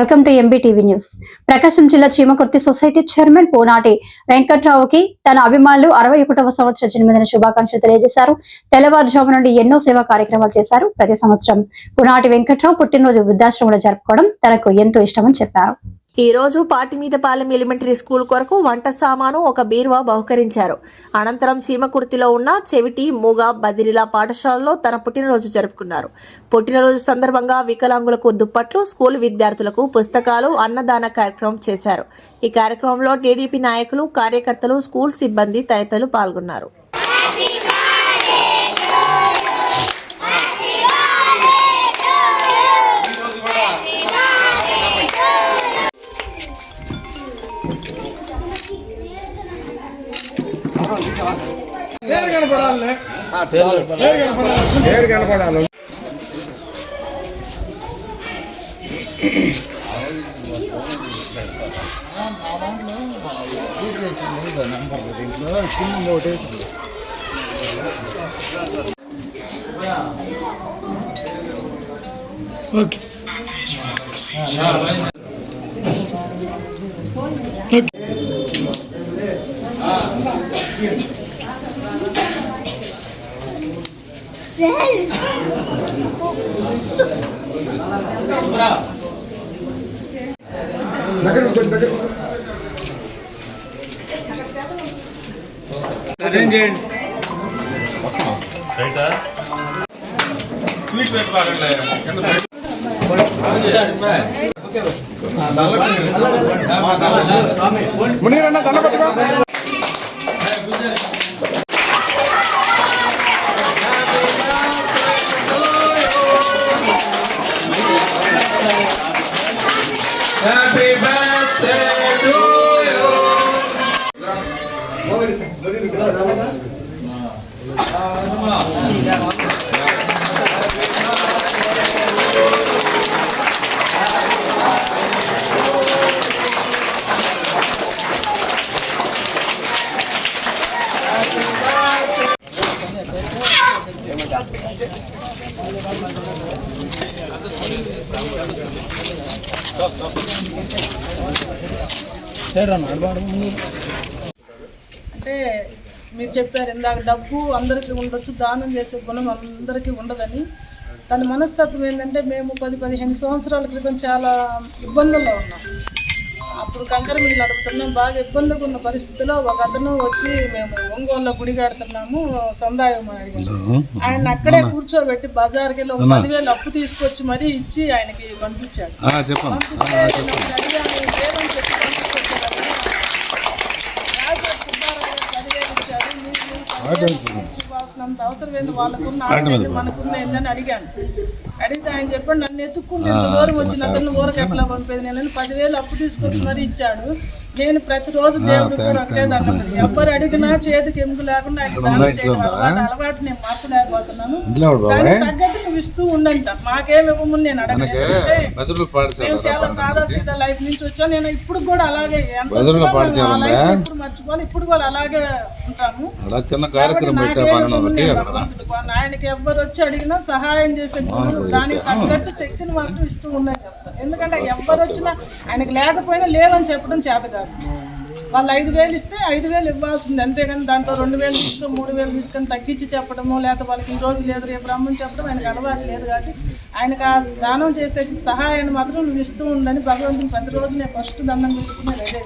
Welcome to MBTV news. Prakasam జిల్లా Chimakurthi society chairman Ponati వెంకట్రావుకి తన అభిమానులు 61వ సంవత్సర జన్మదిన శుభాకాంక్షలు తెలియజేశారు. తెల్లవారుజాము నుండి ఎన్నో సేవా కార్యక్రమాలు చేశారు. ప్రతి సంవత్సరం పోనాటి వెంకట్రావు పుట్టినరోజు వృద్ధాశ్రమంలో జరుపుకోవడం తనకు ఎంతో ఇష్టమని చెప్పారు. ఈ రోజు పాటిమీదపాలెం ఎలిమెంటరీ స్కూల్ కొరకు వంట సామాను ఒక బీరువా బహుకరించారు. అనంతరం చీమకుర్తిలో ఉన్న చెవిటి మూగ బదిరిల పాఠశాలలో తన పుట్టినరోజు జరుపుకున్నారు. పుట్టినరోజు సందర్భంగా వికలాంగులకు దుప్పట్లు, స్కూల్ విద్యార్థులకు పుస్తకాలు, అన్నదాన కార్యక్రమం చేశారు. ఈ కార్యక్రమంలో టీడీపీ నాయకులు, కార్యకర్తలు, స్కూల్ సిబ్బంది తదితరులు పాల్గొన్నారు. స్వీట్ పెట్టుకోవాలండి. Happy birthday to you. అంటే మీరు చెప్పారు ఇందాక డబ్బు అందరికీ ఉండొచ్చు, దానం చేసే గుణం అందరికీ ఉండదని. తన మనస్తత్వం ఏంటంటే మేము 10-15 సంవత్సరాల క్రితం చాలా ఇబ్బందుల్లో ఉన్నాం. అప్పుడు కంకర మిల్లు నడుపుతున్నాం. బాగా ఇబ్బందిగా ఉన్న పరిస్థితిలో ఒక అతను వచ్చి మేము ఒంగోలులో గుడి కడుతున్నాము సందాయం అడిగాను. ఆయన అక్కడే కూర్చోబెట్టి బజార్కి వెళ్ళి 10,000 అప్పు తీసుకొచ్చి మరీ ఇచ్చి ఆయనకి పంపించాడు. అంత అవసరం ఏంటి వాళ్ళకున్న మనకున్న ఏందని అడిగాను. అడిగితే ఆయన చెప్పండి నన్ను ఎత్తుక్కుని ఎంత దూరం వచ్చిన అతను ఊరికి ఎట్లా పంపేది నేను 10,000 అప్పు తీసుకొచ్చి మరీ ఇచ్చాడు. నేను ప్రతిరోజు దేవుడు కూడా ఒకటే దండం. ఎవరు అడిగినా చేతికి ఎముక లేకుండా అలవాటు నేను మార్చలేకపోతున్నాను. కానీ తగ్గట్టు నువ్వు ఇస్తూ ఉండంట. మాకేమి ఇవ్వమని నేను అడగలేదు. నేను చాలా సాదా సీదా లైఫ్ నుంచి వచ్చాను. నేను ఇప్పుడు కూడా అలాగే ఇప్పుడు మర్చిపోను, ఇప్పుడు కూడా అలాగే ఉంటాను. ఆయనకి ఎవరు వచ్చి అడిగినా సహాయం చేసే దానికి తగ్గట్టు శక్తిని మాత్రం ఇస్తూ ఉండని చెప్తాను. ఎందుకంటే ఎవరు వచ్చినా ఆయనకి లేకపోయినా లేవని చెప్పడం చేత కాదు. వాళ్ళు 5,000 ఇస్తే 5,000 ఇవ్వాల్సింది, అంతేగాని దాంట్లో 2,000 తీసుకొని 3,000 తీసుకొని తగ్గించి చెప్పడము, లేకపోతే వాళ్ళకి ఈ రోజు లేదు రేపు రమ్మని చెప్పడం ఆయనకు అలవాటు లేదు. కాబట్టి ఆయనకు ఆ దానం చేసే సహాయాన్ని మాత్రం నువ్వు ఇస్తూ ఉండని భగవంతుని ప్రతిరోజు నేను ఫస్ట్ దండం పెట్టుకునేది అదే.